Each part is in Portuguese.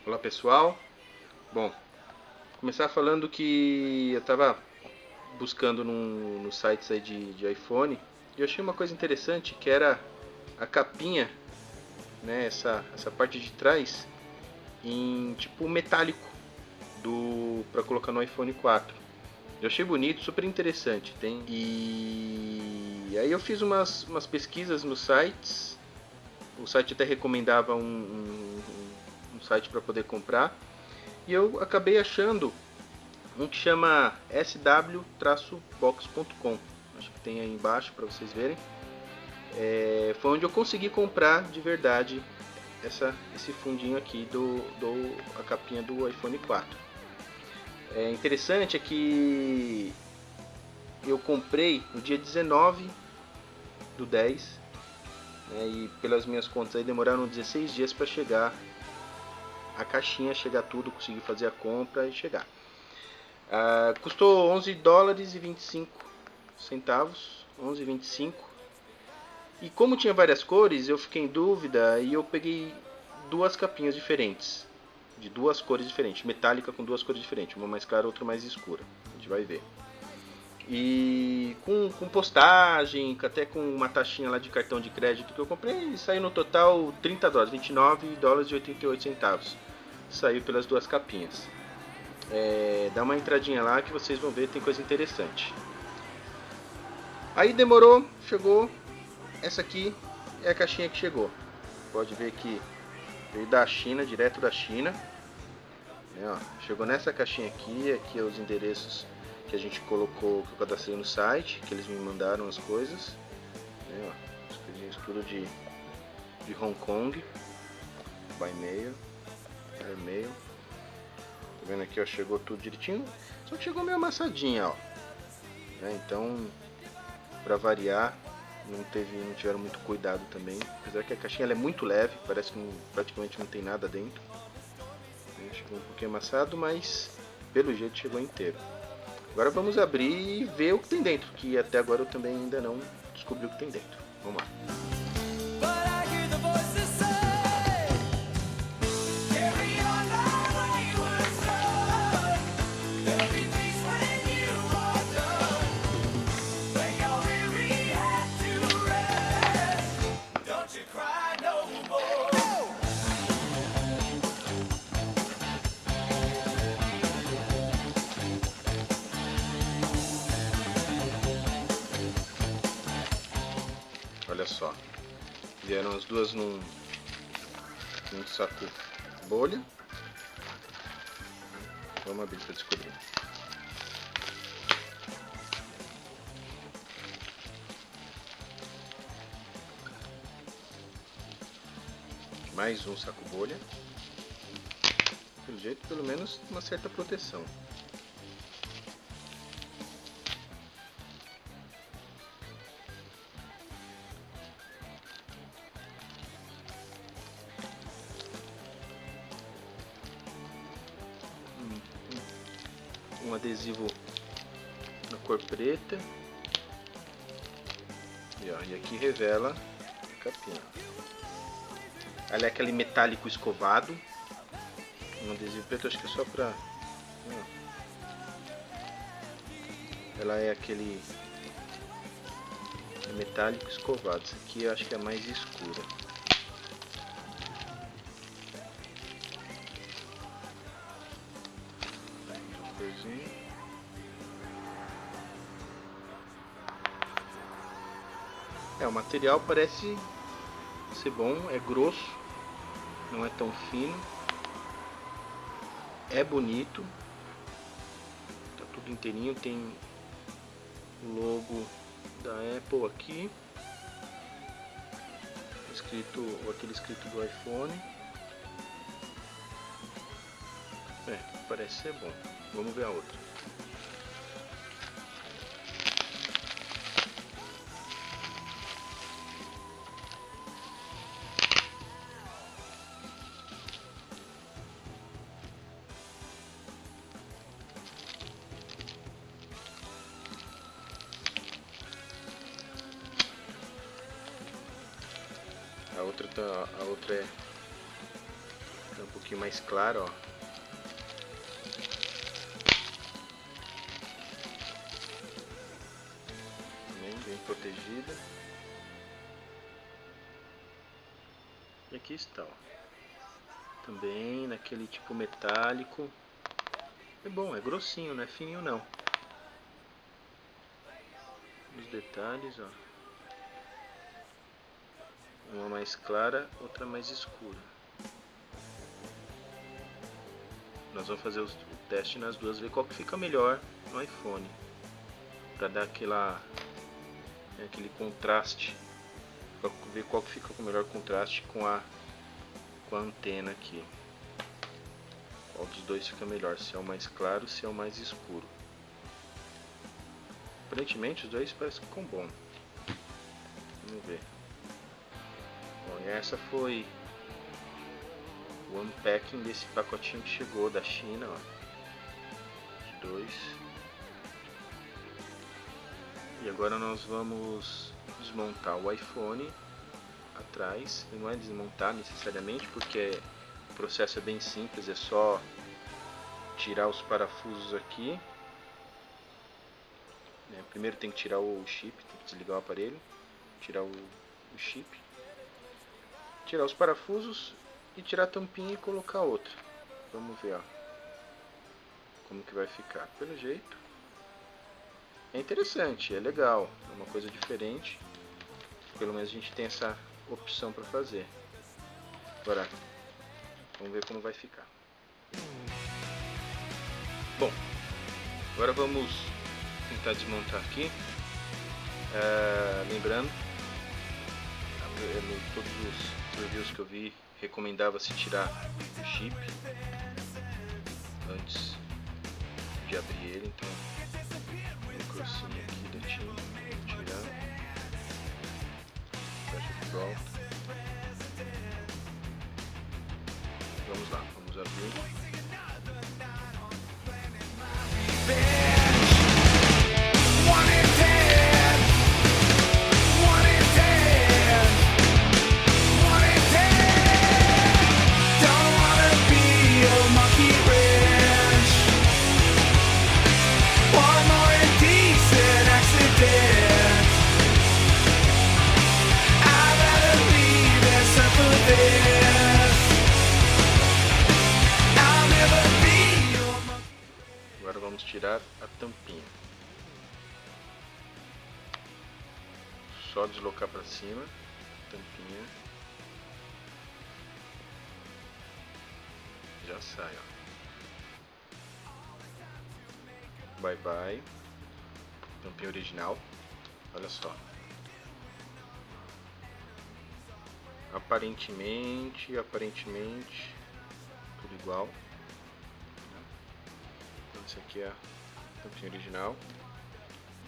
Olá pessoal, bom, começar falando que eu estava buscando nos sites aí de iPhone e eu achei uma coisa interessante que era a capinha, né, essa parte de trás em tipo metálico do para colocar no iPhone 4. Eu achei bonito, super interessante, tem. E aí eu fiz umas pesquisas nos sites. O site até recomendava um site para poder comprar. E eu acabei achando um que chama sw-box.com. Acho que tem aí embaixo para vocês verem. Foi onde eu consegui comprar de verdade esse fundinho aqui a capinha do iPhone 4. É interessante é que eu comprei no dia 19 do 10, né, e pelas minhas contas aí demoraram 16 dias para chegar a caixinha, chegar tudo, consegui fazer a compra e chegar. Custou 11 dólares e 25 centavos, 11,25. E como tinha várias cores, eu fiquei em dúvida e eu peguei duas capinhas diferentes, de duas cores diferentes, metálica com duas cores diferentes, uma mais clara, outra mais escura. A gente vai ver. E com postagem, até com uma taxinha lá de cartão de crédito que eu comprei, saiu no total 30 dólares, 29 dólares e 88 centavos. Saiu pelas duas capinhas. Dá uma entradinha lá que vocês vão ver, tem coisa interessante. Aí demorou, chegou. Essa aqui é a caixinha que chegou. Pode ver que veio da China, direto da China. Chegou nessa caixinha aqui, aqui é os endereços que a gente colocou, que eu cadastrei no site, que eles me mandaram as coisas. As coisinhas tudo de Hong Kong, by mail, airmail. Tá vendo aqui, ó, chegou tudo direitinho, só que chegou meio amassadinha, ó. Então, para variar, não tiveram muito cuidado também. Apesar que a caixinha ela é muito leve, parece que praticamente não tem nada dentro. Chegou um pouquinho amassado, mas pelo jeito chegou inteiro. Agora vamos abrir e ver o que tem dentro, que até agora eu também ainda não descobri o que tem dentro. Vamos lá. Olha só, vieram as duas num saco bolha. Vamos abrir para descobrir. Mais um saco bolha. Pelo jeito, pelo menos uma certa proteção. Um adesivo na cor preta. E aqui revela a capinha. Ela é aquele metálico escovado. Um adesivo preto, acho que é só pra... Ela é aquele metálico escovado. Essa aqui eu acho que é a mais escura. O material parece ser bom, é grosso, não é tão fino, é bonito, tá tudo inteirinho, tem o logo da Apple aqui, aquele escrito do iPhone. Parece ser bom. Vamos ver a outra. A outra Tá um pouquinho mais claro, ó. Bem protegida. E aqui está, ó. Também naquele tipo metálico. É bom, é grossinho, não é fininho não. Os detalhes, ó. Uma mais clara, outra mais escura. Nós vamos fazer o teste nas duas, ver qual que fica melhor no iPhone. Pra dar aquele contraste. Pra ver qual que fica com o melhor contraste com a antena aqui. Qual dos dois fica melhor, se é o mais claro ou se é o mais escuro. Aparentemente os dois parecem que ficam bons. Vamos ver. Bom, e essa foi o unpacking desse pacotinho que chegou da China, ó. De dois. E agora nós vamos desmontar o iPhone atrás. E não é desmontar necessariamente, porque o processo é bem simples, é só tirar os parafusos aqui. Primeiro tem que tirar o chip, tem que desligar o aparelho, tirar o chip, tirar os parafusos e tirar a tampinha e colocar outra. Vamos ver, ó, como que vai ficar. Pelo jeito é interessante, é legal, é uma coisa diferente. Pelo menos a gente tem essa opção para fazer. Agora vamos ver como vai ficar. Bom, agora vamos tentar desmontar aqui. Lembrando, todos os reviews que eu vi recomendava-se tirar o chip antes de abrir ele, então o crossinho aqui da tinta, tirar, fecha de volta. Vamos lá, vamos abrir. Agora vamos tirar a tampinha. Só deslocar para cima, tampinha. Já sai, ó. Bye bye. Tampinha original. Olha só. Aparentemente, tudo igual. Então essa aqui é a tampinha original.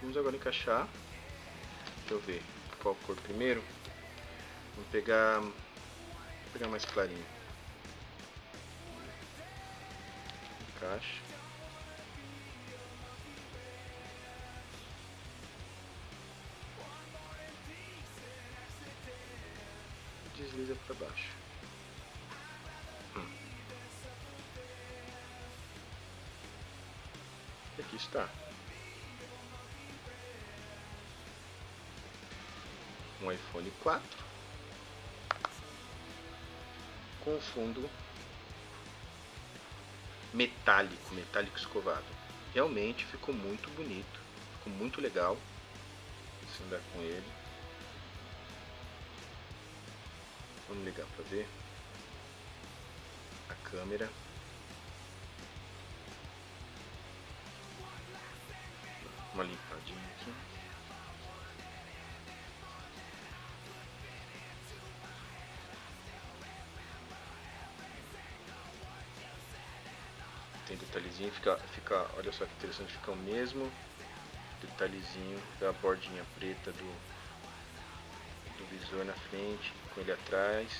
Vamos agora encaixar. Deixa eu ver qual cor primeiro. Vou pegar mais clarinho. Encaixa. Desliza para baixo. E aqui está. Um iPhone 4 com fundo metálico escovado. Realmente ficou muito bonito, ficou muito legal se andar com ele. Vamos ligar para ver a câmera. Uma limpadinha aqui. Tem detalhezinho, fica, olha só que interessante, fica o mesmo detalhezinho da bordinha preta do visor na frente, com ele atrás,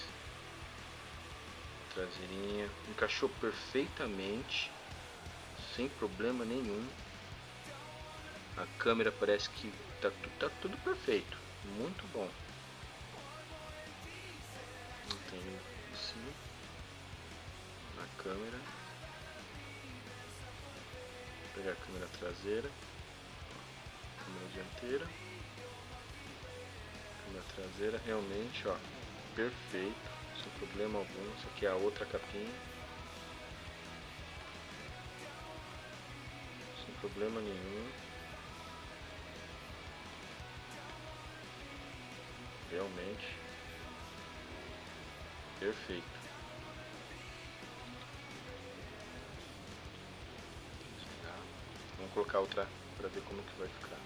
traseirinha, encaixou perfeitamente, sem problema nenhum. A câmera parece que tá tudo perfeito, muito bom. Não tem assim. câmera. Vou pegar a câmera traseira, câmera dianteira, câmera traseira, realmente, ó, perfeito, sem problema algum. Isso aqui é a outra capinha, sem problema nenhum. Realmente perfeito. Vamos colocar outra para ver como que vai ficar.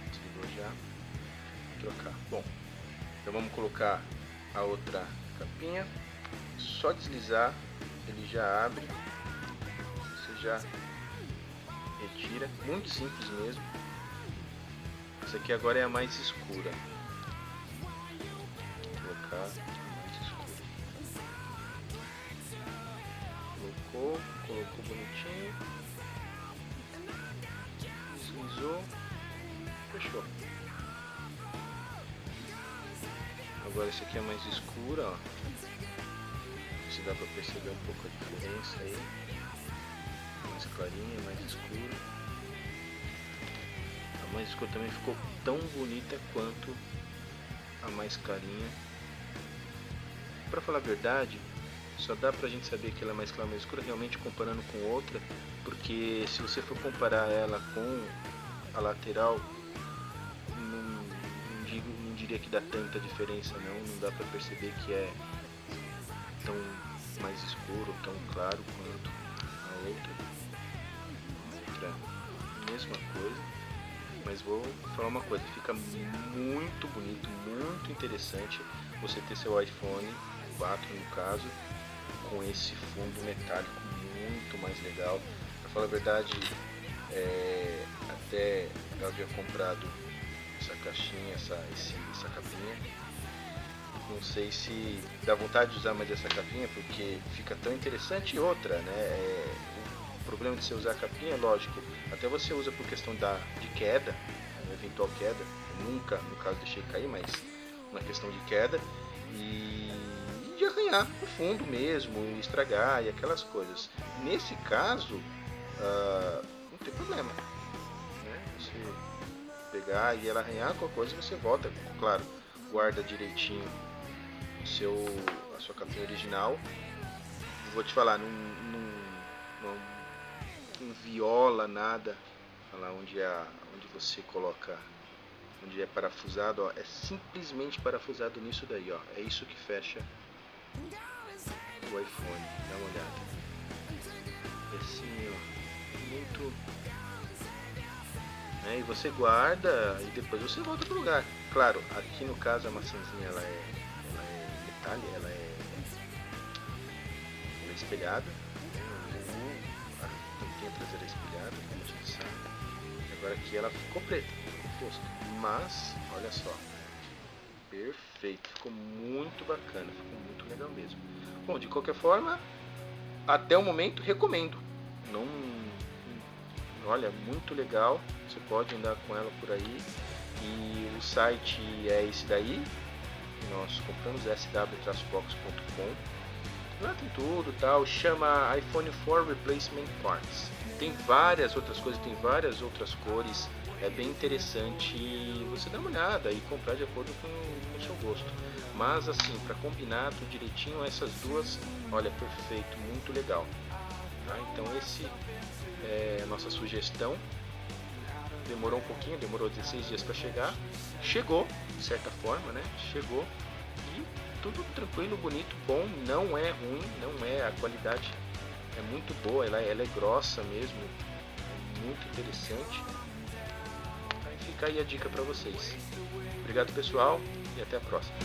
Desligou já. Vou trocar. Bom, então vamos colocar a outra capinha. Só deslizar, ele já abre. Você já retira. Muito simples mesmo. Essa aqui agora é a mais escura. Vou colocar a mais escura. Colocou bonitinho. Deslizou. Fechou. Agora essa aqui é a mais escura, ó. Se dá pra perceber um pouco a diferença aí. Mais clarinha, mais escura. A mais escura também ficou tão bonita quanto a mais clarinha. Pra falar a verdade, só dá pra gente saber que ela é mais clara, mais escura realmente comparando com outra, porque se você for comparar ela com a lateral, não diria que dá tanta diferença não dá pra perceber que é tão mais escuro, tão claro quanto a outra. Mesma coisa. Mas vou falar uma coisa, fica muito bonito, muito interessante você ter seu iPhone 4 no caso, com esse fundo metálico muito mais legal. Pra falar a verdade, até eu havia comprado essa caixinha, essa capinha. Não sei se dá vontade de usar mais essa capinha, porque fica tão interessante. E outra, né? O problema de você usar a capinha, lógico, até você usa por questão de queda, eventual queda. Eu nunca, no caso, deixei cair, mas uma questão de queda e de arranhar o fundo mesmo, estragar e aquelas coisas. Nesse caso, não tem problema, né? Você pegar e ela arranhar qualquer coisa, você volta, claro, guarda direitinho a sua capinha original. Vou te falar, não viola nada. Olha lá onde você coloca, onde é parafusado, ó, é simplesmente parafusado nisso daí, ó. É isso que fecha o iPhone. Dá uma olhada. É assim, ó, muito. E você guarda e depois você volta pro lugar. Claro, aqui no caso a maçãzinha ela é metálica, ela é espelhada. A traseira espelhada, como a gente sabe. Agora aqui ela ficou preta, fosca. Mas, olha só, perfeito, ficou muito bacana, ficou muito legal mesmo. Bom, de qualquer forma, até o momento recomendo. Não, olha, muito legal. Você pode andar com ela por aí. E o site é esse daí. Nós compramos sw-box.com. Lá tem tudo, tal, chama iPhone 4 Replacement Parts. Tem várias outras coisas, tem várias outras cores. É bem interessante você dar uma olhada e comprar de acordo com o seu gosto. Mas assim, para combinar tudo direitinho, essas duas, olha, perfeito, muito legal. Tá? Então esse é a nossa sugestão. Demorou um pouquinho, demorou 16 dias para chegar. Chegou, de certa forma, né? Chegou e tudo tranquilo, bonito, bom, não é ruim, não é, a qualidade é muito boa, ela é grossa mesmo, é muito interessante. Aí fica aí a dica para vocês. Obrigado pessoal e até a próxima.